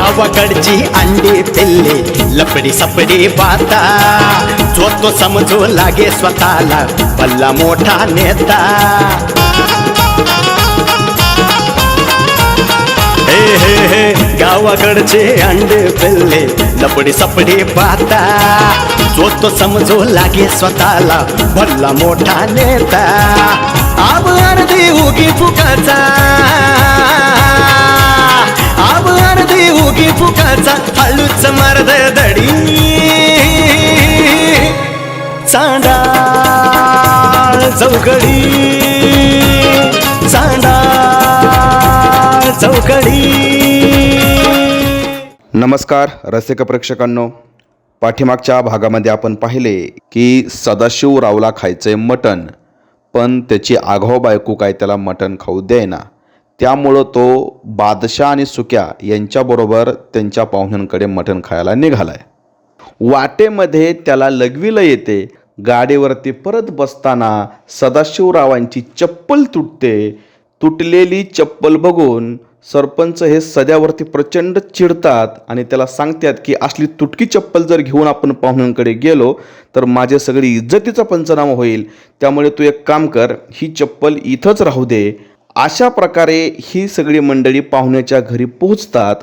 गावाकडची अंडी पिल्ली लपडी सपडी बाता जो तो समजू लागे स्वतःला भल्ला मोठा नेता हे हे गावाकडचे अंडे पिल्ले लपडी सपडी बाता जो तो समजू लागे स्वतःला भल्ला मोठा नेता आब अर्धी उगी फुकाचा आब अर्धी उगी फुकाचा हळूच मर्द दडी चांडाळ चौकडी चांडाळ चौकडी. नमस्कार रसिक प्रेक्षकांनो, पाठीमागच्या भागामध्ये आपण पाहिले की सदाशिवरावला खायचंय मटण, पण त्याची आघाव बायको काय त्याला मटण खाऊ देईना. त्यामुळं तो बादशाह आणि सुक्या यांच्याबरोबर त्यांच्या पाहुण्यांकडे मटण खायला निघालाय. वाटेमध्ये त्याला लघवीला येते. गाडीवरती परत बसताना सदाशिवरावांची चप्पल तुटते. तुटलेली चप्पल बघून सरपंच हे सध्यावरती प्रचंड चिडतात आणि त्याला सांगतात की असली तुटकी चप्पल जर घेऊन आपण पाहुण्यांकडे गेलो तर माझे सगळी इज्जतीचा पंचनामा होईल. त्यामुळे तू एक काम कर, ही चप्पल इथंच राहू दे. अशा प्रकारे ही सगळी मंडळी पाहुण्याच्या घरी पोहोचतात.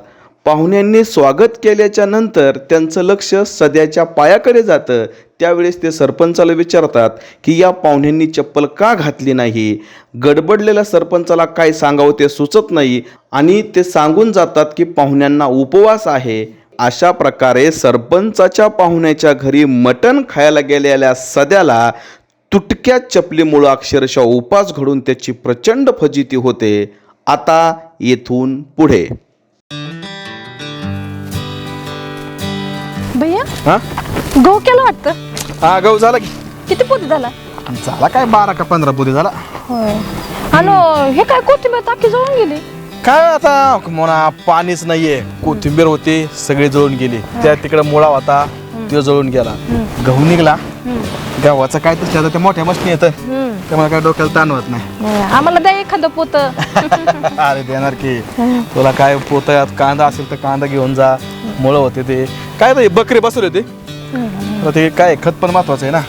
पाहुण्यांनी स्वागत केल्याच्या नंतर त्यांचं लक्ष सध्याच्या पायाकडे जातं. त्यावेळेस ते सरपंचाला विचारतात की या पाहुण्यांनी चप्पल का घातली नाही. गडबडलेल्या सरपंचाला काय सांगावं ते सुचत नाही आणि ते सांगून जातात की पाहुण्यांना उपवास आहे. अशा प्रकारे सरपंचाच्या पाहुण्याच्या घरी मटण खायला गेलेल्या सध्याला तुटक्या चपलीमुळं अक्षरशः उपास घडून त्याची प्रचंड फजिती होते. आता येथून पुढे भैया हा गहू केला वाटतं. हा गहू झाला की किती पोती झाला. झाला काय 12 का 15 पोती झाला. होय. आणि हे काय कोथिंबीर टाकी जळून गेली. काय आता म्हणा पाणीच नाहीये. कोथिंबीर होती सगळी जळून गेली. त्या तिकडे मुळा होता तो जळून गेला. गहू निघला. गव्हाचं काय तर त्या मोठ्या मशनी येतं त्यामुळे काय डोक्याला ताण होत नाही. आम्हाला द्या एखादं पोत. अरे देणार की तुला काय पोत कांदा असेल तर कांदा घेऊन जा. मुळं होते ते काय तर बकरी बसवले होते ते काय खत पण महत्वाचं आहे ना.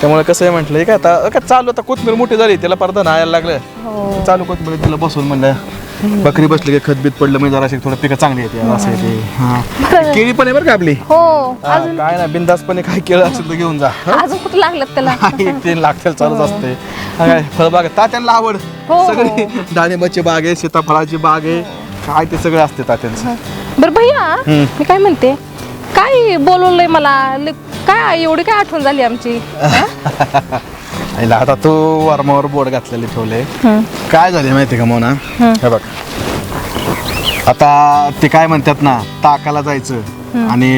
त्यामुळे कसं आहे म्हटलं काय आता काय चालू आता कोथिंबीर मोठी झाली त्याला पडदा नायाला लागलं. चालू कोथिंबीर तिला बसून म्हणलं बकरी बसली की खत बीत पडलं म्हणजे जरा थोडं पिकं चांगली येते असं येते. केळी पण आहे बरं का आपली. हो काय ना बिंदासपणे काय केळं असेल तर घेऊन जा. अजून कुठं लागलं त्याला. 1-3 लाख चालूच असते. फळबाग तात्यांना आवड सगळी डाळिंबाची बाग आहे सीताफळाची बाग आहे काय ते सगळं असते तात्यांचं. बरं भैया मी काय म्हणते काय बोलवलंय मला काय एवढी काय आठवण झाली आमची. आता तू वर्मावर बोर्ड घातलेले ठेवले. काय झाले माहिती का मोना हे बघ आता ते काय म्हणतात ना ताकाला जायचं आणि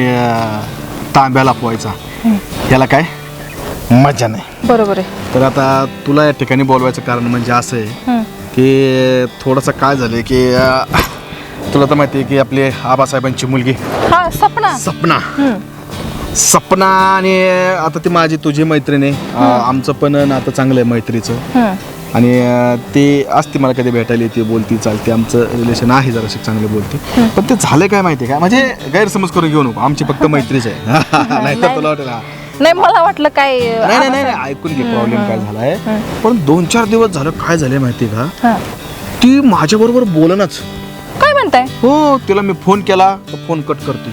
तांब्याला पोहायचा याला काय मजा नाही. बरोबर आहे. तर आता तुला या ठिकाणी बोलवायचं कारण म्हणजे असं आहे की थोडंसं काय झालंय की तुला तर माहिती आहे की आपली आबासाहेबांची मुलगी हा सपना सपना आणि आता ती माझी तुझी मैत्रीण आहे. आमचं पण नातं चांगलं आहे मैत्रीचं. आणि ते असते मला कधी भेटायला येते बोलती चालते आमचं रिलेशन आहे जराशी चांगले बोलते. पण ते झालं काय माहिती का म्हणजे गैरसमज करून घेऊ नको आमची फक्त मैत्रीच आहे. नाही तर तुला वाटेल नाही मला वाटलं काय. नाही ऐकून घे प्रॉब्लेम काय झालाय. पण 2-4 दिवस झालं काय झालंय माहिती का ती माझ्या बरोबर बोलणच. काय म्हणताय. हो तिला मी फोन केला तर फोन कट करते.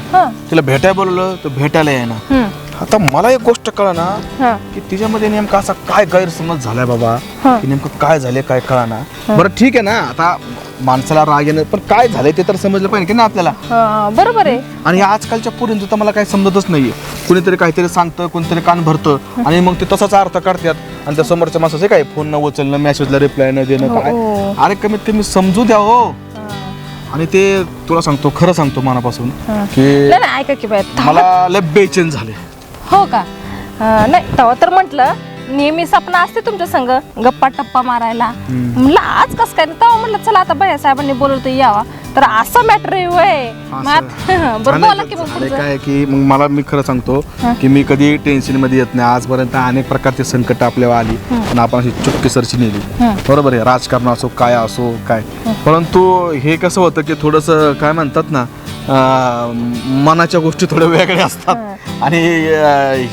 तिला भेटायला बोलवलं तर भेटायला येईना. आता मला एक गोष्ट कळना की तिच्यामध्ये नेमका असा काय गैरसमज झालाय बाबा की नेमकं काय झालंय काय कळना. बरं ठीक आहे ना आता माणसाला राग येणं पण काय झालंय ते तर समजलं पाहिजे की ना आपल्याला. बरोबर आहे. आणि आजकालच्या पोरींचं तर मला काही समजतच नाहीये. कुणीतरी काहीतरी सांगतं कोणीतरी कान भरतं आणि मग ते तसाच अर्थ काढतात आणि त्या समोरच्या माणसाचे काय फोन न उचलणं मेसेजला रिप्लाय न देणं काय. अरे कमीत कमी समजू द्या हो. आणि ते तुला सांगतो खरं सांगतो मनापासून की ऐका की बाय मला लय बेचैन झाले. हो का. नाही तेव्हा तर म्हटलं नेहमी सपना असते तुमच्या संग गप्पा टप्पा मारायला. म्हणलं आज कसं काय तेव्हा म्हणलं चला आता भैया साहेबांनी बोलवतो यावा तर असं मॅटर आहे. बरं बोला की मग काय की मग मला मी खरं सांगतो की मी कधी टेन्शन मध्ये येत नाही. आजपर्यंत अनेक प्रकारचे संकट आपल्याला आली पण आपण अशी चुटकी सरशी नेली. बरोबर आहे राजकारण असो काय असो काय. परंतु हे कसं होतं की थोडंसं काय म्हणतात ना मनाच्या गोष्टी थोड्या वेगळ्या असतात आणि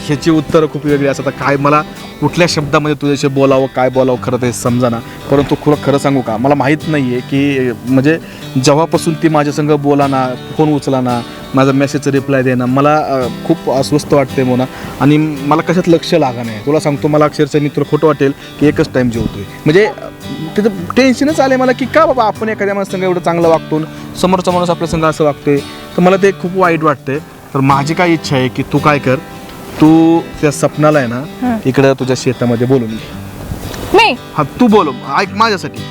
ह्याची उत्तरं खूप वेगळी असतात. आता काय मला कुठल्या शब्दामध्ये तुझ्याशी बोलावं काय बोलावं खरं ते समजाना. परंतु खरं सांगू का, मला माहीत नाही आहे की म्हणजे जेव्हापासून ती माझ्या संग बोलाना, फोन उचलाना, माझा मेसेजचा रिप्लाय देणं, मला खूप अस्वस्थ वाटते मोना. आणि मला कशात लक्ष लागा नाही. तुला सांगतो, मला अक्षरशः मी तुला खोटं वाटेल की एकच टाईम जेवतोय. म्हणजे तिथं टेन्शनच आलं मला की का बाबा आपण एखाद्या माणसांग एवढं चांगलं वागतो, समोरचा माणूस आपल्या संग असं वागतोय. तर मला ते खूप वाईट वाटतंय. तर माझी काय इच्छा आहे की तू काय कर, तू त्या सपनाला आहे ना इकडं तुझ्या शेतामध्ये बोलून घे. मी हा तू बोल, ऐक माझ्यासाठी.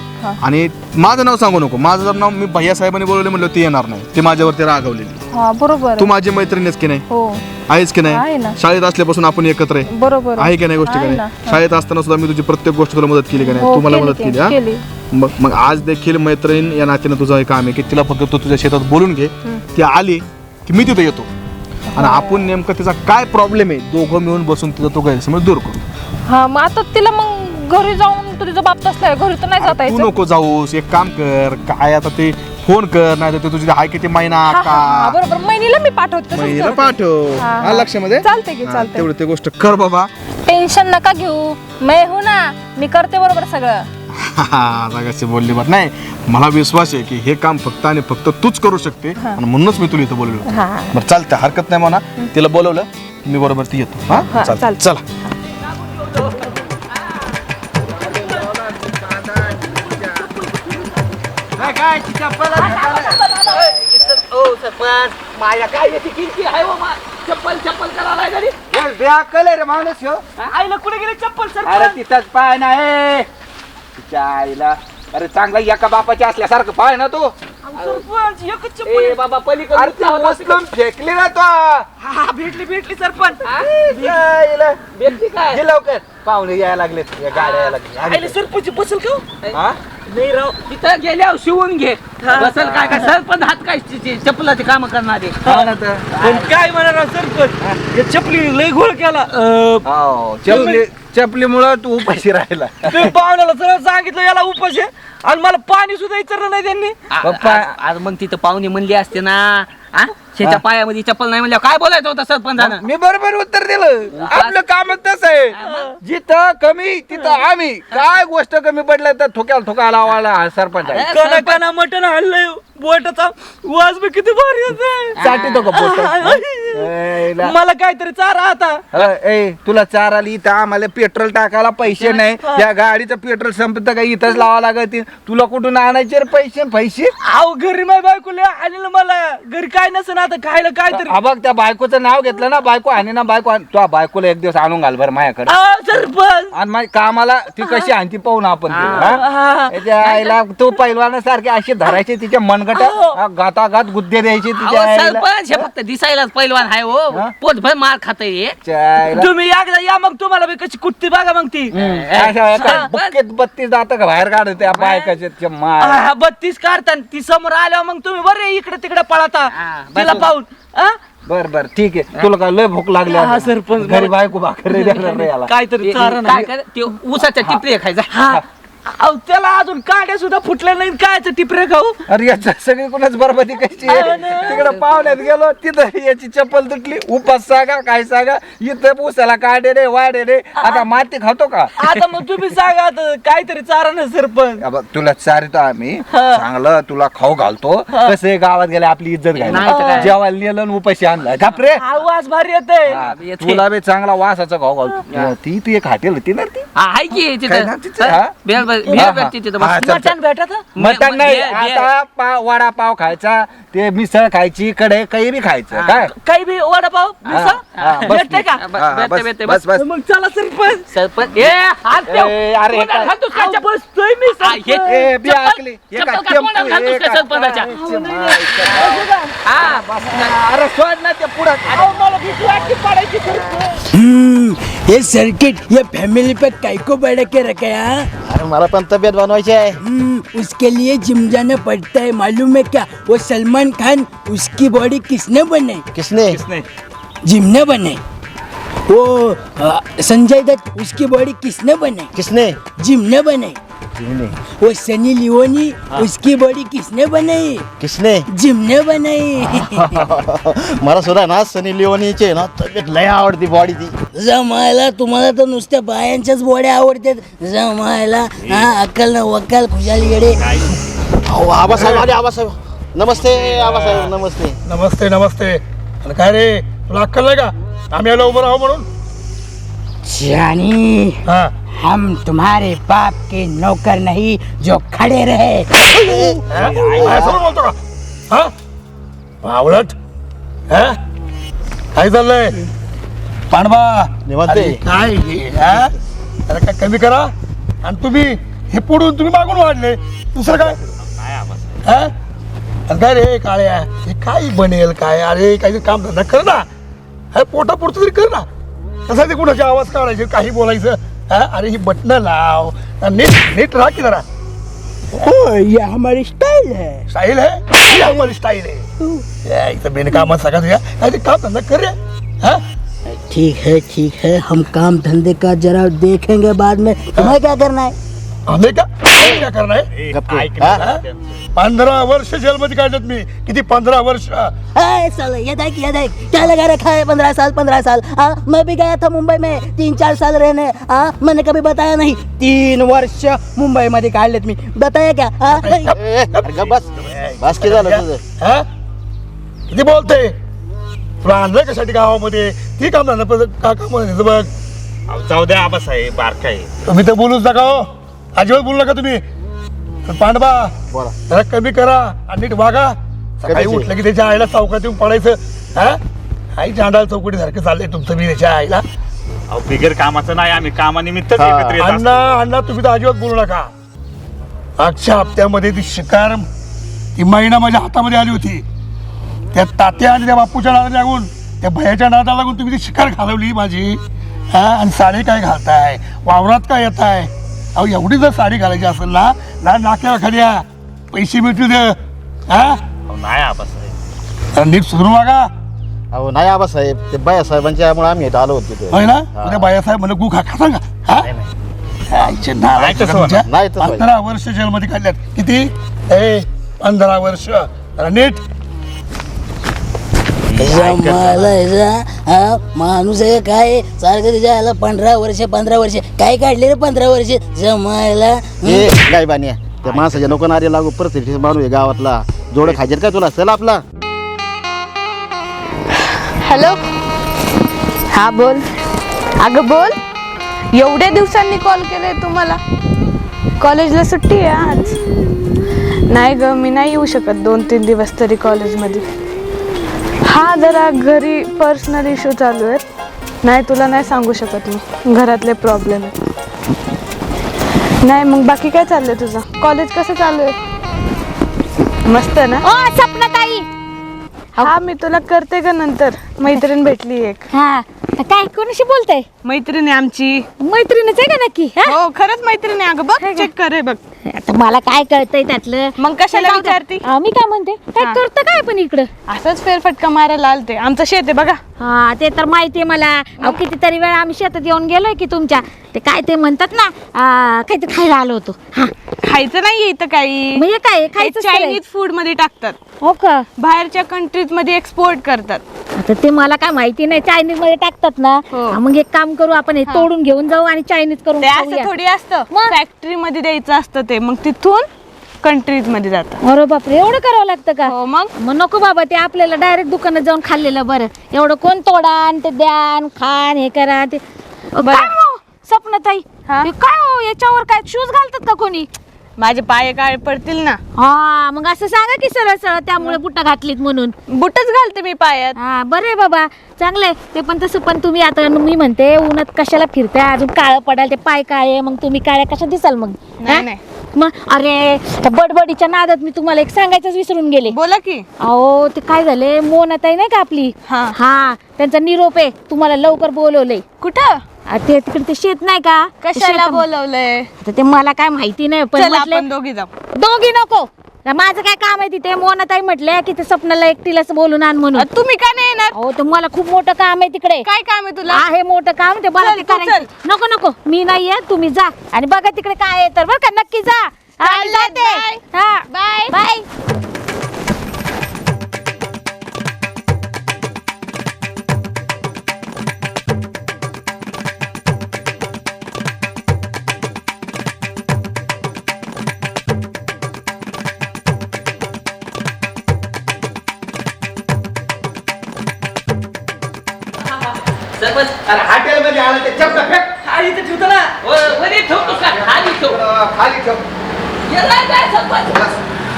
आणि माझं नाव सांगू नको. माझं जर नाव मी भैया साहेबांनी बोलवले म्हणलं ती येणार नाही, ती माझ्यावरती रागवलेली. हा बरोबर तू माझी मैत्रीणच की नाही, हो आहेस की आहे नाही. ना. शाळेत असल्यापासून आपण एकत्र आहे, बरोबर आहे की नाही गोष्टी का आहे नाही. ना. शाळेत असताना सुद्धा मी तुझी प्रत्येक गोष्ट तुला मदत केली का नाही, हो, तू मला केली, मदत केली. हा केली. मग आज देखील मैत्रीण या नात्यानं तुझं हे काम आहे की तिला फक्त तू तुझ्या शेतात बोलून घे. ती आली की मी तिथे येतो आणि आपण नेमकं तिचा काय प्रॉब्लेम आहे दोघं मिळून बसून तिचा तो गैरसमज दूर करू. हा मग आता तिला मग घरी जाऊन तू तिचा बाप असलाय, घरी तर नाही जाता तू यायचं. नको जाऊस, एक काम कर, काय आता ते फोन कर, नाही तर ते तुझी हाय किती महिना हा, का हा, बरोबर महिनीला मी पाठवते तसंच महिला करते. पाठव. हा, हा हा. लक्षामध्ये चालते की हा, चालते. तेवढं ते गोष्ट कर बाबा. टेन्शन नका घेऊ, मैं हूं ना, मी करते बरोबर सगळं. आता कशी बोलली बट नाही, मला विश्वास आहे की हे काम फक्त आणि फक्त तूच करू शकते आणि म्हणूनच मी तुला इथं बोललो. हा बरं चालतं, हरकत नाही म्हणा. तिला बोलवलं मी बरोबर ती येतो. हा, हा चालतं. चालतं. चला. माझ्या काय याची किंमती आहे हो चप्पल करायला घरी रे माणूस ह्यो. आईला कुठे गेले चप्पल अरे तिथंच पाय नाही तिच्या आईला. अरे चांगला एका बापाची असल्यासारखं पाय ना तू. सरपंच एकच ए चप्पल बाबा पलीकडे ती उचलून फेकली ना तो. हा भेटली सरपंच तिच्या आईला. भेटली काय ये लवकर, पाहुणे यायला लागलेत, या गाड्या यायला लागल्या. आईला सरपंच बसल का हो? हा? नाही राव तिथं गेल्यावर शिवून घे बसल काय काय सरपंच हात काय चप्पलाचे काम करणारे हो ना तर. पण काय म्हणा सरपंच या चपली लय घोळ केला हो, चपलीमुळं तू उपाशी राहिला. तुम्ही पाहुण्याला सरळ सांगितलं याला उपास आहे आणि मला पाणी सुद्धा विचारलं नाही त्यांनी पप्पा. आज मग तिथं पाहुणे म्हणली असते ना त्याच्या पायामध्ये चप्पल नाही म्हणल्यावर काय बोलायचं होतं सरपंचानं मी बरोबर उत्तर दिलं. आपलं काम तसं आहे, जिथं कमी तिथं आम्ही. काय गोष्ट कमी पडलं तर ठोक्याला ठोका लावायला हा सरपंच आहे. कना कना मटण आणलंय बोटाचा वास बी किती भारी होते चाटी तो का बोट? एला. मला काहीतरी चारा आता ए तुला चार आली इथं आम्हाला पेट्रोल टाकायला पैसे नाही. त्या गाडीचं पेट्रोल संपत का इथंच लावा लागत. तुला कुठून आणायचे रे पैसे? आव घरी माझ्या बायकोला आणलं मला घरी काय नसेल आता खायला काहीतरी बघ त्या बायकोचं नाव घेतलं ना, बायको आणि ना बायको तुझ्या बायकोला एक दिवस आणून घाल बरं माझ्याकडे. सरपंच आणि माझ्या कामाला ती कशी आणती पाहू ना आपण तिला, हा? हा. त्याच्या आईला तो पैलवानासारखे असे धरायचे तिच्या मनगट, गातागात गुद्दे द्यायचे तिच्या आईला. सरपंच हे फक्त दिसायलाच पैलवान आहे हो हा? पोटभर मार खातय त्या आईला. तुम्ही एकदा या मग तुम्हाला बी कशी कुठती बघा मग ती अशा एका हा, बुक्केत 32 दात बाहेर काढत त्या बायकाच्या माय. 32 काढताना ती समोर आल्यावर मग तुम्ही बरे इकडे तिकडे पळता तिला पाहून हा? बर ठीक आहे. तुला काय लय भूक लागली हा, आता? सरपंच, घरी बरं. बायको भाकर नाही देणार रे याला. काहीतरी चारा काय कर ते ऊसाच्या टिपरी खायचा हा अहो, त्याला अजून काड्या सुद्धा फुटल्या नाही कायचं टिपरे खाऊ अरे याच्या सगळी कोणाच बरबादी कशी हो आहे. ना. तिकडे पाहुण्यात गेलो तिथं याची चप्पल तुटली. उपास सांगा काय सांगा, इथं उसाला काढे रे वाढे रे. आता माती खातो का? आता मग तुम्ही सांगा आता काहीतरी चारा ना सरपंच अबा, तुला चारितो आम्ही चांगलं, तुला खाऊ घालतो. कसं आहे, गावात गेले आपली इज्जत नाही तर घ्यायला. काय. जेवायला नेलं आणि उपाशी आणला घापरे. आवाज भारी येते हा, तुला बी चांगला वासाचा खाऊ घालतो. ती एक हॉटेल होती ना ती. आहे की काय नाव तिचं? हा? भेळ भेटते तिथं हा, बस. चल, मटण भेटत मटण नाही, भेळ. आता वडापाव खायचा, ते मिसळ खायची, कडे काही बी खायचं. काय काही बी वडापाव हा, हा, बस भेटते का बस, हा, भेटते, बस, भेटते, बस, बस. मग चला सरपंच सरपंच ए हात ठेव. ए, अरे, हे काय? घालतोस का अहो, चप्पल? बसतोय मी हा, हे- सरपंच. ए, बी चप्पल- आखली. हे चप्पल काय, का टेम्पो, कोणाला घालतोस हे का काय, सरपंचाच्या? हा अरे सोड ना ते पुढं. अहो, मला भीती वाटते पडायची सरपंच. ये सर्किट ये फैमिली पे काय को बढ़ा के रखा है हाँ? अरे मला पण तब्येत बनवायची आहे. उसके लिए जिम जाना पड़ता है मालूम है क्या? वो सलमान खान उसकी बॉडी किसने बनाई? किसने? जिम ने बनाई. वो संजय दत्त उसकी बॉडी किसने बनाई? किसने? जिम ने बनाई. वो सनी लियोनी उसकी बॉडी किसने बनाई? किसने? जिम ने बनाई. मला सुद्धा ना सनी लिओनीचे ना तब्येत लय आवडती बॉडी ती. जमायला तुम्हाला तर नुसत्या बायांच्याच बॉड्या आवडतात. जमायला हा अक्कल ना वक्कल खुशाल येडे. अहो आबासाहेब आले. आबासाहेब नमस्ते. आबासाहेब नमस्ते. नमस्ते नमस्ते. आणि काय रे तुला अक्कल नाही का आम्ही आलो उभं राहू म्हणून? जानी हा हम तुम्हारे बाप के नौकर नहीं जो खड़े रहे. असं बोलतो का? हा बावळट. हा काय चाललंय पांडवा? निवांत अरे आहे. काय हे, हा? अरे काय कमी करा. आणि तुम्ही हे पुढून तुम्ही मागून वाढले दुसरं काय? हा? आणि काय रे काळ्या हे काय बनेल काय? अरे काही काम धंदा कर ना. अरे पोटा पुरतं तरी कर ना. कसं ते कुणाचे आवाज काढायचे काही बोलायचं. हा? अरे ही बटणं लाव नीट नीट राहा की जरा. ओ ये हमारी स्टाइल है. स्टाईल आहे ही हमारी स्टाईल आहे. या, इथं बेनकामात सगळं तुझ्या काय ते काम धंदा कर रे. हा ठीक है हम काम धंधे का जरा देखेंगे बाद में. तुम्हें क्या करना है? आम्ही का काय करणार आहे? हा? 15 वर्ष जेलमध्ये काढलेत मी. किती 15 वर्ष? अरे साला ये देख क्या लगा रखा है 15 साल. हाँ मैं भी गया था मुंबई में 3-4 साल रहने. हाँ मैंने कभी बताया नहीं 3 वर्ष मुंबई मध्ये काढलेत मी. बताया क्या? बस की झालं तुझं. हा? किती बोलते? तुला आणलंय कशासाठी गावामध्ये? ती काम धंदा का काम बघ. जाऊ द्या आबासाहेब बारकाय. तुम्ही तर बोलूच नका हो. अजिबात बोलू नका तुम्ही. पण पांडवा बोला. जरा कमी करा आणि नीट वागा. सकाळी कधीच? उठलं की त्याच्या आईला चौकात येऊन पडायचं. हा आई चांडाल चौकटी सारखं चाललंय तुमचं मी त्याच्या आईला. अहो बिगर कामाचं नाही आम्ही कामानिमित्तच एकत्र येत असतो. अण्णा तुम्ही तर अजिबात बोलू नका. मागच्या हप्त्यामध्ये ती शिकार ती महिना माझ्या हातामध्ये आली होती. त्या तात्या आणि त्या बापूच्या नादाला लागून त्या भयाच्या नादाला लागून तुम्ही ती शिकार घालवली माझी. हा आणि साडी काय घालताय वावरात काय येत आहे? अहो एवढी जर साडी घालायची असेल ना नाक्यावर खाल्या पैसे मिळतील. हा अहो, नाही आबासाहेब. तर नीट सुधरू वागा. अहो नाही आबासाहेब ते बायासाहेबांच्यामुळे आम्ही इथं आलो होतो तिथे. होय ना? उद्या बायासाहेब म्हणे गु खा सांगा. हा आईचे नाव नाही तसं होणार. नाही तसं होणार. 15 वर्ष जेलमध्ये काढल्यात. किती? 15 वर्ष. जरा नीट. जमायला माणूस आहे काय सारखं त्याच्या आला 15 वर्ष काय काढले रे 15 वर्ष जमायला. ए काय बानिया त्या माणसाच्या नको नारी लागू परिस्थिती माणूस आहे गावातला. जोड खायचे काय तुला? चल आपला. हॅलो. हा बोल. अगं बोल. एवढ्या दिवसांनी कॉल केलाय तुम्हाला. कॉलेजला सुट्टी आहे आज. नाही ग मी नाही येऊ शकत 2-3 दिवस तरी कॉलेजमध्ये. हा जरा घरी पर्सनल इश्यू चालू आहेत. नाही तुला नाही सांगू शकत मी. घरातले प्रॉब्लेम आहेत. नाही मग बाकी काय चाललंय तुझं? कॉलेज कसं चालू आहे? मस्त ना? सपनाताई. हा मी तुला करते का नंतर. मैत्रीण भेटली एक. हा काय कोणाशी बोलताय? मैत्रीण आहे आमची. मैत्रीणच आहे का नक्की? हा? हो खरंच मैत्रीण आहे. अगं बघ चेक कर हे बघ. आता मला काय कळतंय त्यातलं? मग कशाला जाऊ द्या. विचारती? मी काय म्हणते काय हा. करतं काय पण इकडं? असंच फेरफटका मारायला आलते. आमचं शेत आहे बघा. हा ते तर माहितीये मला. अहो कितीतरी वेळा आम्ही शेतात येऊन गेलोय की तुमच्या. ते काय ते म्हणतात ना काहीतरी खायला आलो होतो. हा खायचं नाहीये इथं काही. म्हणजे काय खायचं चायनीज फूड मध्ये टाकतात. हो का? बाहेरच्या कंट्रीज मध्ये एक्सपोर्ट करतात. आता ते मला काय माहिती नाही. चायनीज मध्ये टाकतात ना. हो. मग एक काम करू आपण हे तोडून घेऊन जाऊ आणि चायनीज करून ते खाऊया. असं थोडी असतं. मग? फॅक्टरी मध्ये द्यायचं असतं ते. मग तिथून कंट्रीज मध्ये जातात. अरे बापरे एवढं करावं लागतं का? हो मग. मग नको बाबा ते आपल्याला डायरेक्ट दुकानात जाऊन खाल्लेलं बरं. एवढं कोण तोडा आणि ते द्या आणि खान हे करा ते. बरं. काय हो सपनाताई? हा? ते काय हो याच्यावर काय शूज घालतात का कोणी? माझे पाय काळे पडतील ना. हा मग असं सांगा की सरळ सरळ त्यामुळे बुट्टा घातलीत म्हणून. बुटच घालते मी पायात. हा बरं आहे बाबा चांगलंय ते. पण तसं पण तुम्ही आता मी म्हणते उन्हात कशाला फिरताय? अजून काळं पडाल ते पाय काळे. मग तुम्ही काळ्या कशा दिसाल मग? नाही नाही मग अरे त्या बडबडीच्या नादात मी तुम्हाला एक सांगायचंच विसरून गेले. बोला की. अहो ते काय झाले मोनाताई नाही का आपली? हा. हा त्यांचा निरोप आहे. तुम्हाला लवकर बोलवलंय. कुठं? ते तिकडे ते शेत नाही का? ते कशाला शेत- बोलवलंय? आता ते मला काय माहिती नाही पण चल म्हटलं- आपण दोघी जाऊ. दोघी नको माझं काय काम आहे तिथे? मोनाताई म्हटले की ते स्वप्नाला एकटीलाच बोलून आण म्हणून. तुम्ही का नाही येणार? हो तर मला खूप मोठं काम आहे तिकडे. काय काम आहे तुला? आहे मोठं काम ते मला चल, ते तू करायचं. नको नको मी नाहीये, तुम्ही जा आणि बघा तिकडे काय आहे तर बरं का, नक्की जा. हा, मी जाते. हा बाय बाय. सरपंच अरे हॉटेल मध्ये आला ते चपला फेक खाली तर ठेवतो ना. वरी ठेवतो का खाली ठेव खाली ठेव. याला काय सरपंच बस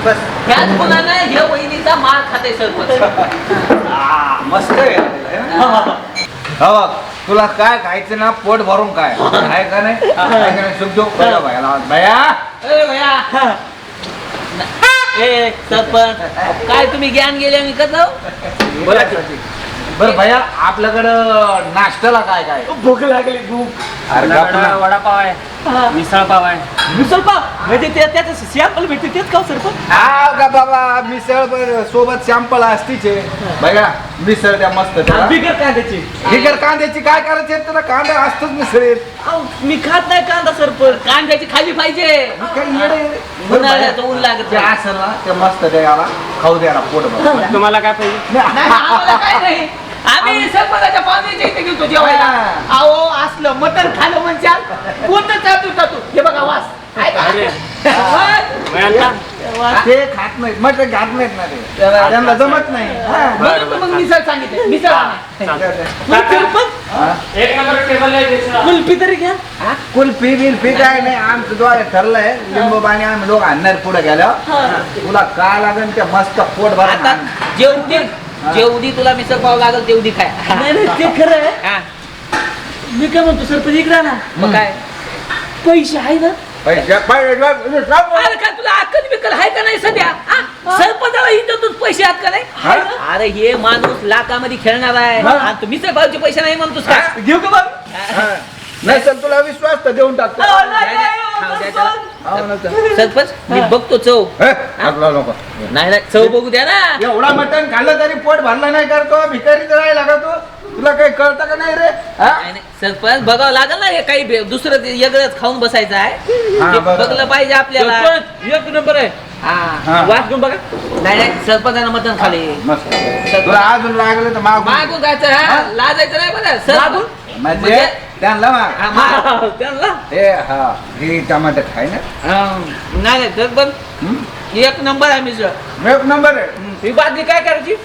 बस ह्याच मुलानं ह्या वहिनीचा मार खाते सरपंच. मस्त आहे हा बघ, तुला काय खायचं ना पोट भरून काय आहे का नाही आहे का नाही सुखदुःख पहिला भयाला भया ए भैया ए सरपंच काय तुम्ही ज्ञान गेले मी कसं बोला की. बरं भैया आपल्याकडं नाश्त्याला काय काय भूक लागली भूक. अरे गप ना. वडापाव आहे, मिसळ पाव आहे. मिसळ पाव म्हणजे त्याचं सॅम्पल भेटते तेच का सरपंच? हा का बाबा मिसळ सोबत सॅम्पल असतीच आहे भैया. मिसळ द्या मस्त त्याला. बिगर कांद्याची. बिगर कांद्याची काय करायची तुला कांदा असतोच मिसळीत. अहो, मी खात नाही कांदा सरपंच. कांद्याची खाली पाहिजे काही येडं आहे. बरं उन्हाळ्याचं भैया, ऊन लागत ते असेल ना ते मस्त द्यायला खाऊ द्यायला पोट भरून. तुम्हाला काय पाहिजे? नाही आम्हाला काय नाही आम्ही सरपंचाच्या पाहुण्याच्या इथे गेलो जेवायला. अहो असलं मटण खालं म्हणशाल कोणतं चालू हे बघा वास आहे का? ते खात नाहीत मटण खात नाहीत ना ते त्यांना जमत नाही. हा. म्हणून तर मग मिसळ सांगितलं मिसळ आणा. एक नंबर टेबल आहे. कुल्फी तरी घ्या. कुल्फी बिल्फी काय नाही आमचं द्वारे ठरलंय लिंबू पाणी आम्ही लोक आणणार पुढे गेल्यावर तुला काय लागेल ते मस्त पोट भरून आता आण. जेवढी तुला मिसळ पाव लागल तेवढी खाय. नाही नाही ते खरं आहे. हा. मी काय म्हणतो सरपंच इकडे ना मग काय पैसे आहे ना? पैसे अरे काय तुला अक्कल बिक्कल आहे का नाही सध्या हा? सरपंचाला इथं पैसे आहेत का नाही हा? अरे हे माणूस लाखामध्ये खेळणार आहे हा. आणि तू मिसळ पावचे पैसे नाही म्हणतोस का घेऊ का बघ? नसेल तुला विश्वास तर देऊन टाकतो. सरपंच मी बघतो चव हे, आपला नको. नाही नाही चव बघू द्या ना एवढा मटण खाल्लं तरी पोट भरलं नाही करतो भिकारीच राहायला का तू तुला काही कळतं का नाही रे हा? नाही, नाही. सरपंच बघावं लागेल ना हे काही दुसरं ते वेगळंच खाऊन बसायचं आहे हा, ते बघा. बघलं पाहिजे आपल्याला सरपंच एक नंबर आहे. हा हा. वास घेऊन बघा. नाही नाही सरपंचानं मटण खाले मस्त तुला अजून लागलं तर मागून मागून जायचं हा हा? लाजायचं नाही बघा मागून? म्हणजे त्यांना माग हा, माग. त्यांना हे हा हे टमाटर खाय ना नाही नाही सरपंच एक नंबर आहे मिसळ एक नंबर आहे ही बादली काय करायची?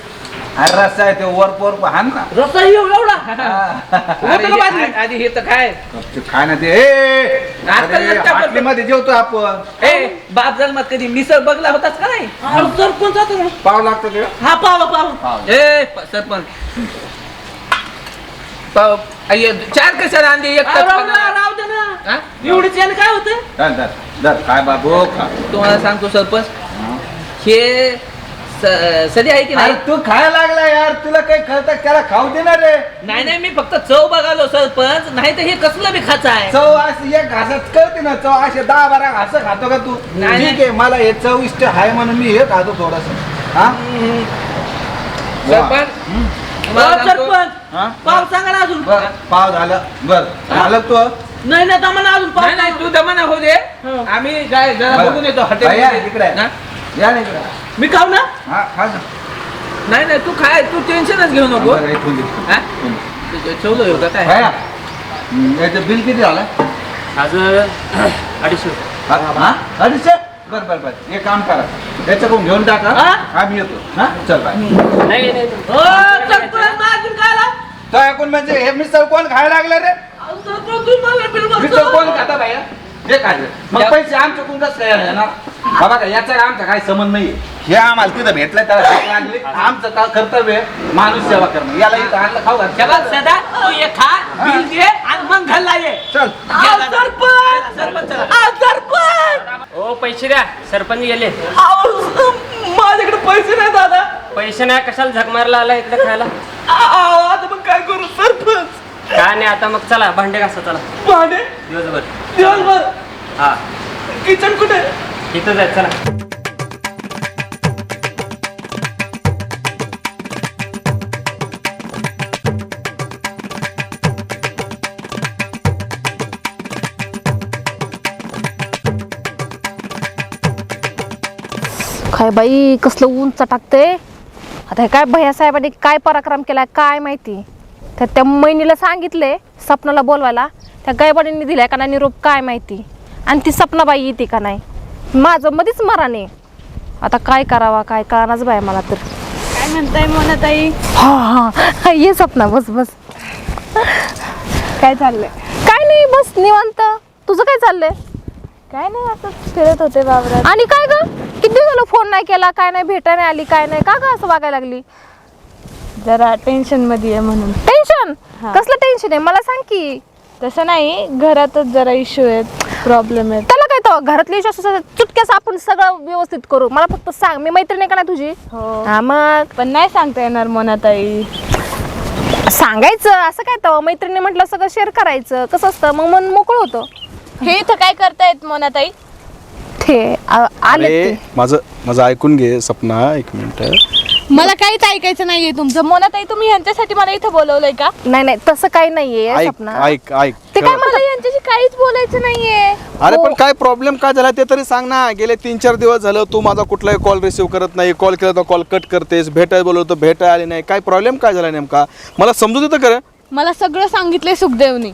अरे रस्ता आहे ते वर पोर हान ना रस्ता एवढा अरे का बादली? आधी हे तर काय ते खाय ना ते ए मध्ये जेवतो आपण ए बाप जन्मात कधी मिसळ बघला होतास का नाही सरपंच आता ना. पाव लागतो ते हा पाव पाव. पाव ए सरपंच चार कशाला आणली एक राव दे ना. हा? एवढीच याने काय होतं? धर धर धर काय बाबू खा तुम्हाला सांगतो सरपंच हे सध्या आहे की अरे नाही तू खायला लागला यार तुला काही कळतं त्याला खाऊ दे ना रे नाही नाही मी फक्त चव बघालो सरपंच नाही तर हे कसलं बी खायचं आहे चव अशी एक घासात कळते ना चव असे 10-12 घास खातो का तू नाही. ठीक आहे मला हे चव इष्ट आहे म्हणून मी हे खातो थोडस हा सरपंच तुम्हाला सांगतो- सरपंच हा? पाव सांगा ना अजून. बर पाव झालं बर झालं तू नाही नाही दमा अजून पाव. नाही नाही तू दमना हो दे आम्ही काय जरा बरं. बघून येतो भैया, इकडे हॉटेल आहे. या ना इकडे मी खाऊ ना? हा खा ना. नाही नाही तू काय तू टेन्शनच घेऊ नको बरं, इथून घे. हा? ठेवलं होतं काय भैया, याचं बिल किती झालं आज 250. हा 250 बर बर बर एक काम करा त्याच्याकडून घेऊन टाका हा? आम्ही येतो हा चल बाय नाही नाही हो, सरपंच मागून काय आला? तो ऐकून म्हणजे हे मिसळ कोण खायला लागलं रे अहो, सरपंच तुम्ही मला बिल मिसळ मागतो. कोण खाता भैया हे काय मग पैसे आमच्याकडून कसं काय येणार बाबा का याचा आमचा काही संबंध नाही हे आम्हाला तिथं भेटलंय त्याला भूक लागली आमचं का कर्तव्य आहे, माणूस सेवा करणं याला इथं आणलं खाऊ घाल. हे बघ, सदा तू ये खा बिल दे आणि मग घरला ये चल अहो, सरपंच. सरपंच चला. अहो, सरपंच. ओ पैसे द्या सरपंच गेले अहो, माझ्याकडे पैसे नाही दादा. पैसे नाही कशाला झक मारला आला इकडे खायला अहो, आता मग काय करू सरपंच? काय नाही आता मग चला भांडे घासा चला भांडे दिवसभर दिवसभर हा किचन कुठे? इथंच आहे चला काय बाई कसलं ऊन चटाकते. आता हे काय भैया साहेबांनी काय पराक्रम केलाय काय माहिती. तर त्या मैनीला सांगितले सपनाला बोलवायला, त्या गायबाडींनी दिलाय का नाही निरोप काय माहिती. आणि ती सपनाबाई येते का नाही, माझं मध्येच मराने. आता काय करावा काय कळणाच बाय मला तर. काय म्हणताय मोनाताई? हा हा ये सपना बस बस. काय चाललंय? काय नाही बस निवांत. तुझं काय चाललंय? काय नाही, असं फिरत होते वावरात. आणि काय ग किती दिवस झालं फोन नाही केला काय नाही, भेटायला नाही आली काय नाही, का ग असं वागायला लागली? जरा टेन्शन मध्ये आहे म्हणून. टेन्शन? हा. कसलं टेन्शन आहे मला सांग की. तसं नाही, घरातच जरा इश्यू आहेत, प्रॉब्लेम आहेत. त्याला काय तो घरातले इश्यू चुटक्यास आपण सगळं व्यवस्थित करू. मला फक्त सांग, मी मैत्रीण आहे का नाही तुझी? हो. हा मग पण नाही सांगता येणार मोनाताई. सांगायचं असं काय तर मैत्रिणी म्हटलं सगळं शेअर करायचं. कसं असतं मग मन मोकळं होतं. हे इथं काय करतायत मोनाताई? ते आले अरे ते. माझं ऐकून घे सपना, एक मिनिट. मला काहीच ऐकायचं नाहीये तुमचं. मोनाताई तुम्ही यांच्यासाठी मला इथं बोलवलंय का? नाही नाही तसं काही नाहीये ऐक सपना. ऐक ऐक ते काय मला यांच्याशी काहीच बोलायचं नाहीये. अरे पण काय प्रॉब्लेम काय झाला ते तरी सांग ना. गेले 3-4 दिवस झालं तू माझा कुठलाही कॉल रिसीव्ह करत नाही. कॉल केला तर कॉल कट करतेस, भेटायला बोलवतो भेटायला आले नाही. काय प्रॉब्लेम काय झाला नेमका मला समजू देतं खरं. मला सगळं सांगितलंय सुखदेवनी.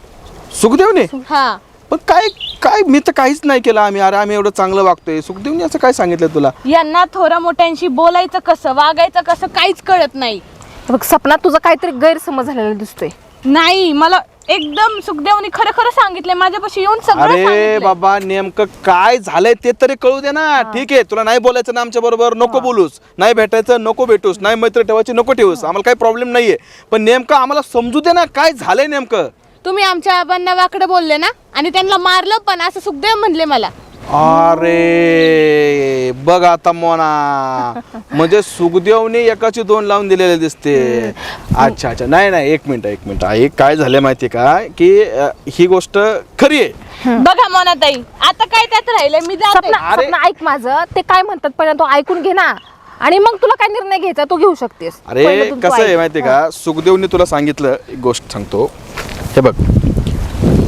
सुखदेवने? हा. पण काय काय मी तर काहीच नाही केलं. आम्ही एवढं चांगलं वागतोय. सुखदेवने असं काय सांगितलं तुला? यांना थोरा मोठ्यांशी बोलायचं कसं, वागायचं कसं काहीच कळत नाही. बघ सपना तुझा काहीतरी गैरसमज झालेला दिसतोय. नाही, मला एकदम सुखदेवनी खरं खरं सांगितलंय. माझ्यापाशी येऊन सगळं अरे सांगितलंय. बाबा नेमकं काय झालंय ते तरी कळू दे ना. ठीक आहे, तुला नाही बोलायचं ना आमच्या बरोबर, नको बोलूस. नाही भेटायचं नको भेटूस. नाही मैत्री ठेवायची नको ठेवूस. आम्हाला काही प्रॉब्लेम नाहीये. पण नेमकं आम्हाला समजू दे ना काय झालंय नेमकं. तुम्ही आमच्या आबांना वाकडं बोलले ना, आणि त्यांना मारलं पण, असं सुखदेव म्हणले मला. अरे बघ आता मोना, म्हणजे सुखदेवने एकाची 2 लावून दिलेले दिसते. अच्छा अच्छा, नाही एक मिनिट ऐक. काय झालंय माहितीये का की ही गोष्ट खरी आहे. बघा मोनाताई, आता काय त्यात राहिलंय, मी जाते. सपना ऐक माझं. ते काय म्हणतात पहिल्यांदा तो ऐकून घे ना, आणि मग तुला काय निर्णय घ्यायचा तो घेऊ शकतेस. अरे पहिलं तू कसं आहे ऐक. माहितीये का, सुखदेवनी तुला सांगितलं एक गोष्ट सांगतो. हे बघ,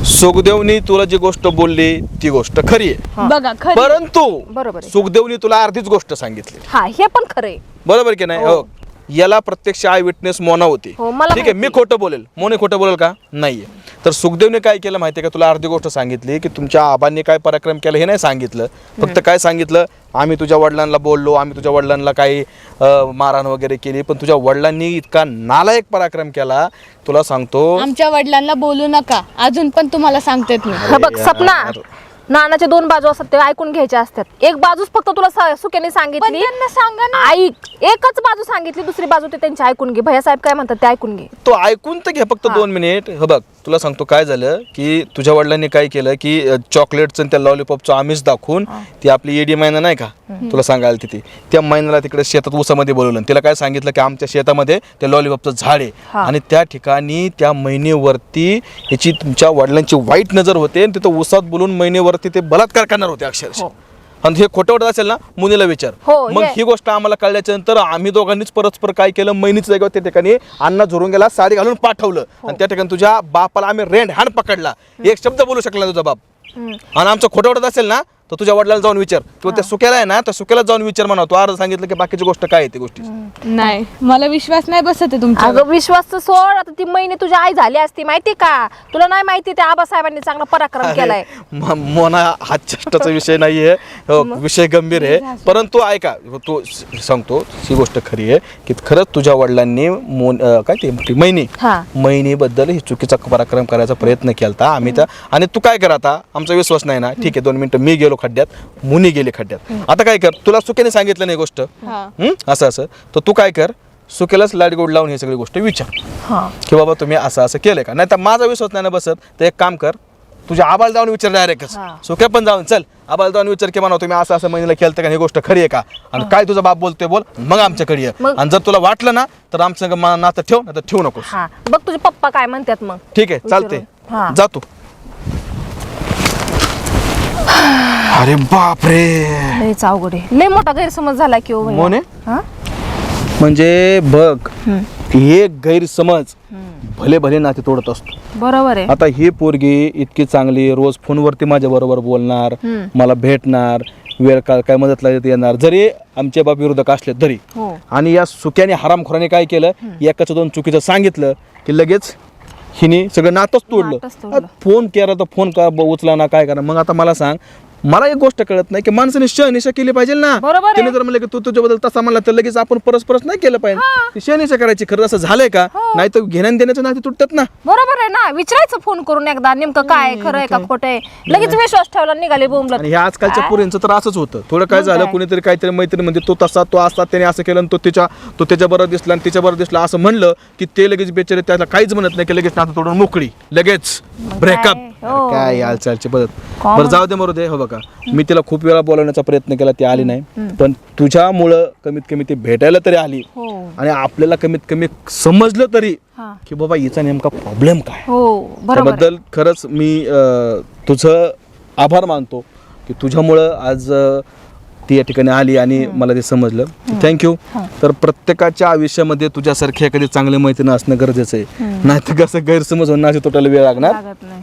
सुखदेवनी तुला जी गोष्ट बोलली ती गोष्ट खरी आहे. बघा खरं. परंतु बरोबर आहे. सुखदेवनी तुला अर्धीच गोष्ट सांगितली. हा हे पण खरंय. बरोबर की नाही? हो. याला प्रत्यक्ष आय विटनेस मोना होती. हो, मला ठीक आहे, मी माहिती. खोटं बोलेल, मोने खोटं बोलेल का? नाहीये. तर सुखदेवने काय केलं माहितीये का, तुला अर्धी गोष्ट सांगितली की तुमच्या आबांनी काय पराक्रम केला हे नाही सांगितलं. फक्त काय सांगितलं, आम्ही तुझ्या वडिलांना बोललो, आम्ही तुझ्या वडिलांना काही मारहाण वगैरे केली. पण तुझ्या वडिलांनी इतका नालायक पराक्रम केला, तुला सांगतो. आमच्या वडिलांना बोलू नका, अजून पण तुम्हाला सांगतेत मी. हे बघ सपना, नाण्याच्या 2 बाजू असतात ते ऐकून घ्यायच्या असतात. एक बाजूच फक्त तुला सुकेने पण सांगितली. त्यांना सांगा ना. ऐक, एकच बाजू सांगितली, दुसरी बाजू ते त्यांची ऐकून घे. भैया साहेब काय म्हणतात ते ऐकून घे. तो ऐकून तर घे फक्त 2 मिनिट. हे बघ तुला सांगतो काय झालं की तुझ्या वडिलांनी काय केलं की चॉकलेटचं आणि त्या लॉलीपॉपचं आमिष दाखवून ती आपली एडी मैना नाही का, तुला सांगायला तिथे त्या मैनाला तिकडे शेतात ऊसामध्ये बोलवलं. तिला काय सांगितलं की आमच्या शेतामध्ये त्या लॉलीपॉपचं झाड आहे, आणि त्या ठिकाणी त्या मैनेवरती याची तुमच्या वडिलांची वाईट नजर होते, आणि तिथं ऊसात बोलून मैनेवरती ते बलात्कार करणार होते अक्षरशः. आणि हे खोटं वाटत असेल ना, मुनीला विचार. हो, मग ही गोष्ट आम्हाला कळल्याच्या नंतर आम्ही दोघांनीच परस्पर काय केलं, मैनीच्या जागेवर त्या ठिकाणी अण्णा झुरून गेला, साडी घालून पाठवलं. आणि त्या ठिकाणी तुझ्या बापाला आम्ही रेंड हँड पकडला. एक शब्द बोलू शकला तुझा बाप. आणि आमचं खोटं वाटत असेल ना तर तुझ्या वडिलांना जाऊन विचार, किंवा त्या सुक्याला आहे ना त्या सुक्याला जाऊन विचार म्हणा. तू अर्ध सांगितलं की बाकीची गोष्ट काय आहे ती गोष्टी. नाही, मला विश्वास नाही बसत आहे तुमचा. अगं विश्वास सोड. आता ती महिने तुझी आई झाली असती माहिती का तुला? नाही माहिती त्या आबासाहेबांनी चांगला पराक्रम केलाय. मोना हा चेष्टाचा विषय नाहीये, विषय गंभीर आहे. परंतु ऐका, तू सांगतो ही गोष्ट खरी आहे की खरंच तुझ्या वडिलांनी काय ते मैनीबद्दल ही चुकीचा पराक्रम करायचा प्रयत्न केला आम्ही त्या. आणि तू काय कर, आता आमचा विश्वास नाही ना, ठीक आहे 2 मिनिटं मी गेलो खड्ड्यात, मुनी गेले खड्ड्यात. आता काय कर, तुला सुकेने सांगितलं नाही गोष्ट असं तर तू काय कर, सुकेलाच लाडगोड लावून ही सगळी गोष्ट विचार की बाबा तुम्ही असं केलंय का. नाही तर माझा विश्वास नाही ना बसत, तर एक काम कर, तुझ्या आबाला जाऊन विचार डायरेक्टच. सुक्या पण जाऊन चल आबाला जाऊन विचार की म्हणा तुम्ही असं महिन्याला केलं का, ही गोष्ट खरी आहे का, आणि काय तुझा बाप बोलतोय बोल, मग आमच्याकडे ये. आणि जर तुला वाटलं ना तर आमचं नातं ठेव, नाही तर ठेवू नकोस. बघ तुझे पप्पा काय म्हणतात मग. ठीक आहे चालते, जा तू. अरे बापरे, लयच अवघड आहे. लय मोठा गैरसमज झाला की मोने. म्हणजे बघ, हे गैरसमज भले भले नाते तोडत असतो. बरोबर आहे. आता ही पोरगी इतकी चांगली, रोज फोनवरती माझ्या बरोबर बोलणार, मला भेटणार, वेळ काळ काय मदत लागली येणार, जरी आमचे बाप विरोधक असले तरी. आणि या सुक्याने हरामखोराने काय केलं, एकाचं दोन चुकीचं सांगितलं की लगेच हिने सगळं नातच तोडलं. फोन केला तर फोन का उचला ना, काय करा. मग आता मला सांग, मला एक गोष्ट कळत नाही की माणसाने शहनिशा केली पाहिजे ना. तिने जर म्हणलं की तू तुझ्याबद्दल तसा म्हणला तर लगेच आपण परस्परच नाही केलं पाहिजे. शहनिशा करायची. खरं असं झालंय का? नाही तर घेण्यान देण्याचं नाते तुटतात ना. बरोबर आहे ना, विचारायचं फोन करून एकदा नेमकं काय खरं आहे का खोटं आहे. लगेच विश्वास ठेवला निघाले बोंबलत. आणि ह्या आजकालच्या पोरींचं तर असंच होतं. थोडं काय झालं, कोणीतरी काहीतरी मैत्रीण म्हणजे तो तसा तो असता, त्याने असं केलं, तो त्याच्या बरोबर दिसला आणि तिच्या बरोबर दिसला असं म्हणलं की ते लगेच बेचारे त्याला काहीच म्हणत नाही की लगेच नातं तोडून मोकळी, लगेच ब्रेकअप. काय हालचालची पद्धत. बरं जाऊ दे, मरू दे. हो बघा, मी तिला खूप वेळा बोलवण्याचा प्रयत्न केला, ती आली नाही. पण तुझ्यामुळं कमीत कमी ती भेटायला तरी आली. आणि आपल्याला कमीत कमी समजलं तरी की बाबा हिचा नेमका प्रॉब्लेम काय. त्याबद्दल खरंच मी तुझं आभार मानतो की तुझ्यामुळं आज ती या ठिकाणी आली आणि मला ते समजलं. थँक्यू. तर प्रत्येकाच्या आयुष्यामध्ये तुझ्यासारखी एखादी चांगली मैत्रीण असणं गरजेचं आहे. नाही तर कसं गैरसमज होण्याची तोटाला वेळ लागणार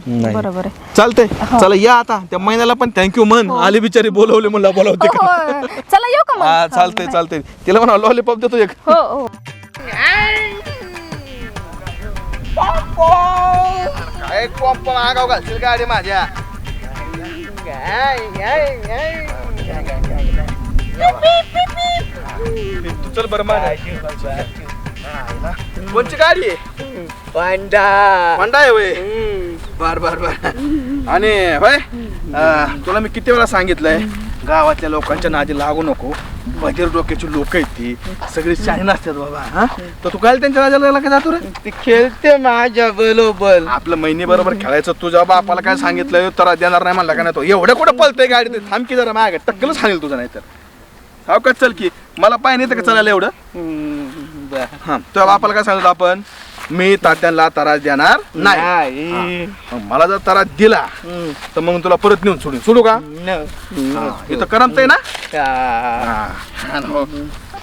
नाही. बरोबर आहे. चालतंय. चला या आता. त्या महिन्याला पण थँक्यू म्हण. आली बिचारी, बोलवले म्हणलं बोलावते का. चला येऊ का मग. हा चालतंय. तिला म्हणा लॉलीपॉप देतो एक. हो. काय पॉप आगाव घालशील गाडी माझ्या. चल बरं कोणची गाडी आहे. पांडा आहे होय. बर आणि होय, तुला मी किती वेळा सांगितलंय गावातल्या लोकांच्या नादी लागू नको. बधीर डोक्याची लोक आहेत ती सगळी शाही नसतात बाबा. हा तर तू काय त्यांच्या नादाला काय जातो रे. ती खेळते माझ्या बरोबर. आपलं महिने बरोबर खेळायचं. तुझ्या बापाला काय सांगितलं तर देणार नाही म्हणला का नाही. तो एवढं कुठं पळतंय गाडी. थांब की जरा मागे टक्कलच सांगेल तुझं. नाही तर हा का चल की मला पाय नाही तर का चालायला एवढं. हा तुझ्या बापाला काय सांगितलं आपण, मी तात्यांना त्रास देणार नाही. मला जर त्रास दिला तर मग तुला परत नेऊन सोडू का. इथं करमतंय ना.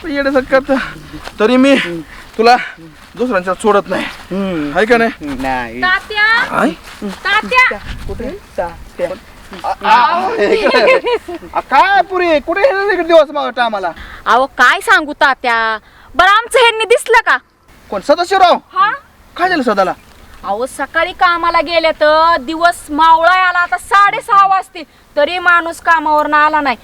येण्यासारखं करत तरी मी तुला दुसऱ्यांच्या सोडत नाही. आहे का नाही. काय पुरी कुठे दिवस मागत आम्हाला. अहो काय सांगू तात्या. बरं आमचं ह्यांनी दिसलं का. कोण सदाशिवराव. काय झालं सदाला. अहो सकाळी कामाला गेले तर दिवस मावळा आला. आता 6:30 वाजतील तरी माणूस कामावर आला नाही.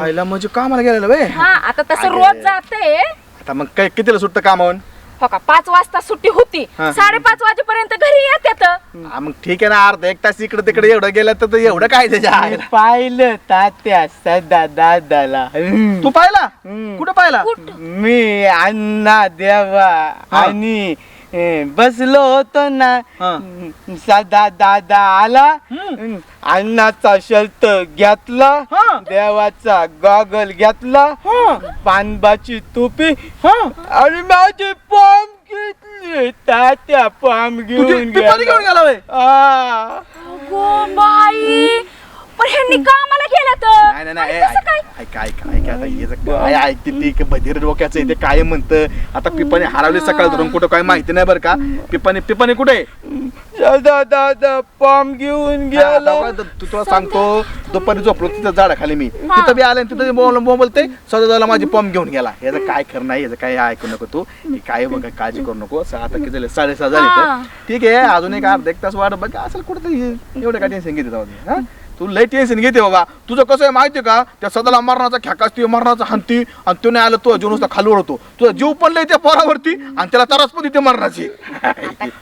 आयला म्हणजे कामाला गेलेला वे. हा आता तसं रोज जाते. आता मग काय कितीला सुट्ट कामावर. हो का 5 वाजता सुट्टी होती. 5:30 वाजेपर्यंत घरी येतात. मग ठीक आहे ना. अर्धा एक तास इकडे तिकडे एवढं गेलं तर एवढं काय त्याच्या. पाहिलं तात्या सदा दादाला. तू पाहिला. कुठं पाहिला. मी अण्णा देवा आणि बसलो होतो ना. सदा दादा आला. अण्णाचा शर्ट घेतला. देवाचा गॉगल घेतला. पानबाची टोपी आणि माझी पॉम घेतली. तात्या पॉम घेऊन गेला. बाई पण ह्यांनी कामाला गेलं तर. नाही ऐकते बधीर डोक्याचं ते काय म्हणतं. आता पिपाने हरवली सकाळ धरून कुठं काय माहिती नाही बरं का. पिपाने कुठे. दादा पॉम घेऊन गेला. तुला सांगतो दुपारी झोपलो तिथं झाडाखाली मी. तिथं बी आलं तिथं बोलते सदा माझी पॉम घेऊन गेला. याचं काय खरं नाही. याचं काय ऐकू नको तू. काय बघ काळजी करू नको. आता किती झाले 6:30 झाले. ठीक आहे अजून एक अर्धा एक तास वाट बघ असेल कुठं. एवढं काय टेन्शन घेते जाऊ. तू लय टेन्शन घेते बाबा. तुझं कसं आहे माहितीये का. त्या सदाला मरणाचा खेका असते. मरणाचा हंती आणि तो नाही आलं तो जीव नुसता खालवर होतो. तुझा जीव पण लय त्या पोरावरती आणि त्याला त्रास पण देते मरणाची.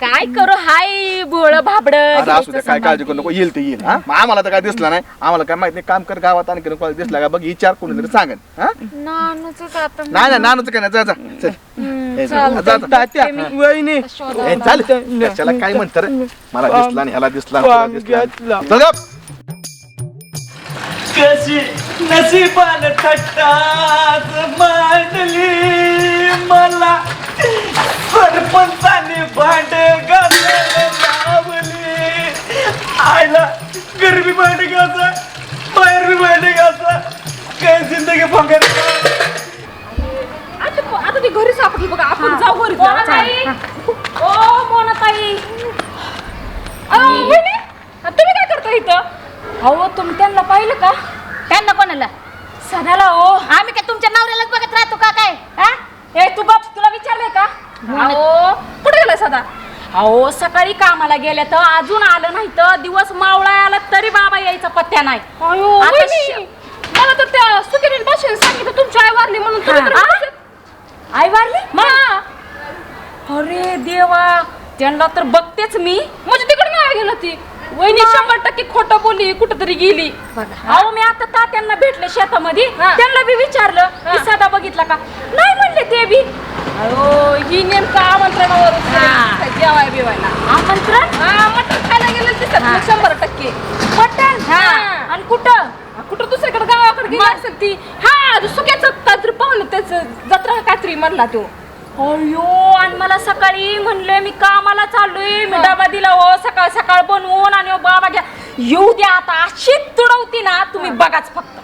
काय करू हाय बोळ भाबड. असू दे काय काळजी करू नको. येईल ते येईल. हा आम्हाला तर काय दिसला नाही. आम्हाला काय माहिती नाही. काम कर गावात आणखी कोणाला दिसला का बघ. विचार कोणीतरी सांगेन. हा नाही नानूच काय नाही. वहिनी त्याला काय म्हणत रे. मला दिसला आणि ह्याला दिसला. कशी नशिबान थट्टाच मांडली मला. सरपंचाने भांड लावली. आयला घरी भांड घ्यायचा बाहेर बी भांड घ्यायचा. काय जिंदगी फंगत. आता ती घरी सापडली बघा. आपण जाऊ घरी. मोनाताई तुम्ही काय करता इथं. अहो तुम्ही त्यांना पाहिलं का. त्यांना कोणाला? सदाला हो. आम्ही काय तुमच्या नवऱ्यालाच बघत राहतो का काय? हा? ए तू गप, तुला विचारलंय का? अहो कुठे गेलाय सदा? अहो सकाळी कामाला गेल्या तर अजून आलं नाही तर दिवस मावळा आला तरी बाबा यायचा पत्त्या नाही. मला तर त्या सुकिरीन भाषेने सांगितलं तुमची आई वारली म्हणून. आई वारली? अरे देवा, त्यांना तर बघतेच मी. म्हणजे तिकडे नाही गेलं ती. वहिनी 100% खोटं बोलली, कुठंतरी गेली. अहो मी आता तात्यांना भेटले शेतामध्ये, त्यांना बी विचारलं की सदा बघितला का? नाही म्हणले ते बी. अहो ही नेमकं आमंत्रणावर जेवाय बिवायला. आमंत्रण? मटण खायला गेलं दिसत 100%. मटण? आणि कुठं कुठं दुसरीकडे गावाकडे गेली असेल ती. हा सुक्याचं काहीतरी पाहुणं त्याच जत्रा काहीतरी म्हणला तो. अयो, आणि मला सकाळी म्हणले मी कामाला चाललोय, मी डबा दिला हो सकाळ सकाळ बनवून, आणि बाबा घ्या येऊ द्या आता. अशी तुडवती ना तुम्ही बघाच फक्त.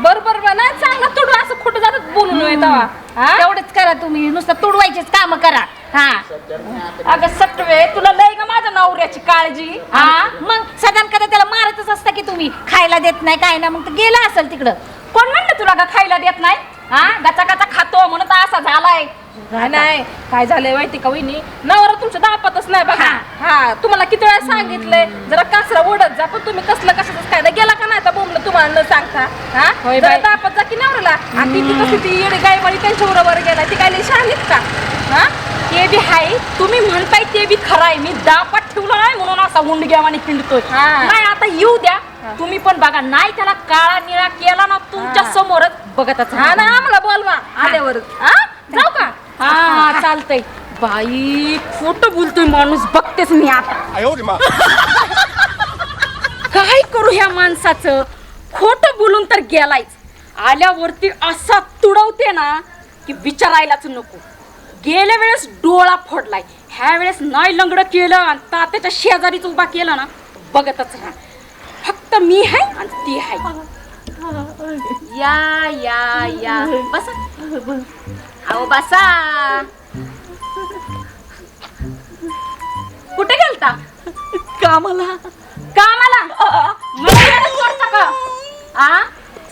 बरोबर नाही चांगलं तुडू, असं खोटं जातात बोलून तेवढंच करा तुम्ही, नुसतं तुडवायचेच काम करा. हा अगं सटवे, तुला लय का माझ्या नवऱ्याची काळजी? हा मग सदान कदा त्याला मारतच असता की तुम्ही, खायला देत नाही काय ना, मग तर गेला असेल तिकडं. कोण म्हणलं तुला का खायला देत नाही? हा गचा गचा खातो म्हणून तर असा झालाय. नाही काय झालंय माहिती का वहिनी, नवरा तुमच्या दापातच नाही बघा. हा तुम्हाला किती वेळा सांगितलंय जरा कासरा ओढत जा, पण तुम्ही कसलं कशाच काय गेला का नाही तर बोंबलं तुम्हाला न सांगता. हा जरा दापात जा की नवऱ्याला. आणि ती कशी ती येडी गायवाडी त्यांच्या बरोबर गेला, ती काय शाळेत का? हा ते बी हाय, तुम्ही म्हणताय ते बी खराय. मी दापात ठेवला नाही म्हणून असा उंडग्यावाने हिंडतोय. नाही आता येऊ द्या तुम्ही पण बघा. नाही त्याला काळा निळा केला ना तुमच्या समोरच बघतच. हा ना आम्हाला बोलवा आल्यावरच. हा जाऊ का? हा चालतंय. बाई खोटं बोलतोय माणूस, बघतेच मी आता. काय करू ह्या माणसाचं? खोटं बोलून तर गेलायच, आल्यावरती असा तुडवते ना की विचारायलाच नको. गेल्या वेळेस डोळा फोडलाय, ह्या वेळेस नाही लंगडं केलं आणि तात्याच्या शेजारीच उभा केला ना बघतच राहा. फक्त मी आहे आणि ती आहे. या या या बसा. अहो बसा. कुठे गेलता? कामाला. कामाला? मला येडं सोडता का? आ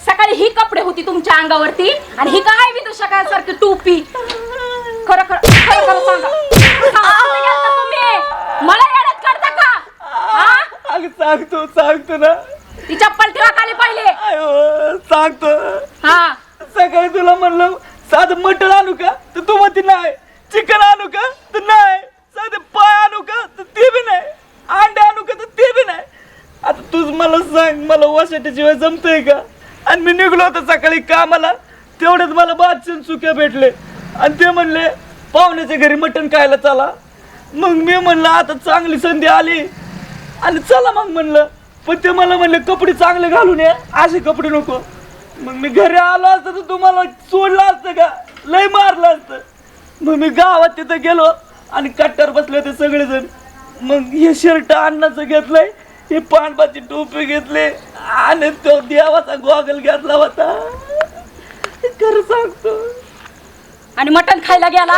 सकाळी ही कपडे होती तुमच्या अंगावरती आणि ही काय विदूषकासारखी टोपी. खरं खरं खरं खरं सांगा. कुठे गेलता तुम्ही? मला येड्यात काढता का? सांगतो ना. ती चप्पल ठेवा खाली पहिले. सांगतो. हा सकाळी तुला म्हणलं साधं मटण आणू का, तर तू म्हणते नाही. चिकन आणू का, तर नाही. साधे पाय आणू का, तर ते बी नाही. अंडे आणू का, तर ते बी नाही. आता तूच मला सांग, मला वशाट्याशिवाय जमतंय का? आणि मी निघलो होतो सकाळी कामाला, तेवढ्यात मला बादशाह चुक्या भेटले आणि ते म्हणले पाहुण्याच्या घरी मटण खायला चला. मग मी म्हणलं आता चांगली संधी आली आणि चला मग म्हणलं. पण ते मला म्हणले कपडे चांगले घालून ये, असे कपडे नको. मग मी घरी आलो असतं तर तुम्हाला सोडलं असतं का? लय मारलं असतं. मग मी गावात तिथं गेलो आणि कट्ट्यावर बसले होते सगळेजण. मग हे शर्ट अन्नाचं घेतलंय, हे पांडवाची टोपी घेतली आणि तो देवाचा गॉगल घेतला होता. खरं सांगतो. आणि मटण खायला गेला.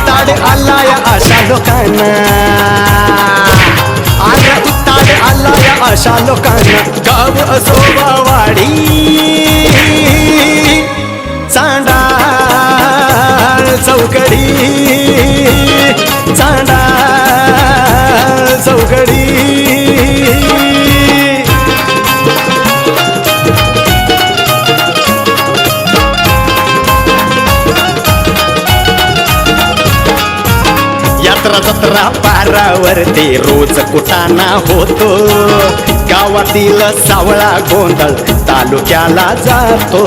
ताड आला या अशा लोकांना, आला ताड आला या अशा लोकांना. गाव असो वाडी चांडाळ चौकडी, चांडाळ चौकडी. यात्रा जत्रा पारावरती रोज कुटाणा होतो. गावातील सावळा गोंधळ तालुक्याला जातो.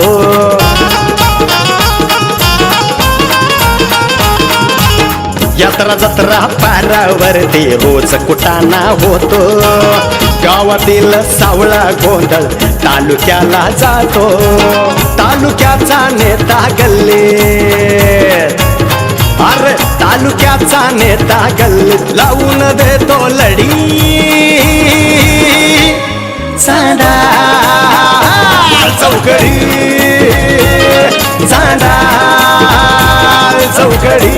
यात्रा जत्रा पारावरती रोज कुटाणा होतो. गावातील सावळा गोंधळ तालुक्याला जातो. तालुक्याचा नेता गल्लीत, अरे तालुक्याचा नेता गल्लीत लावून देतो लढी. चांडाळ चौकडी, चांडाळ चौकडी.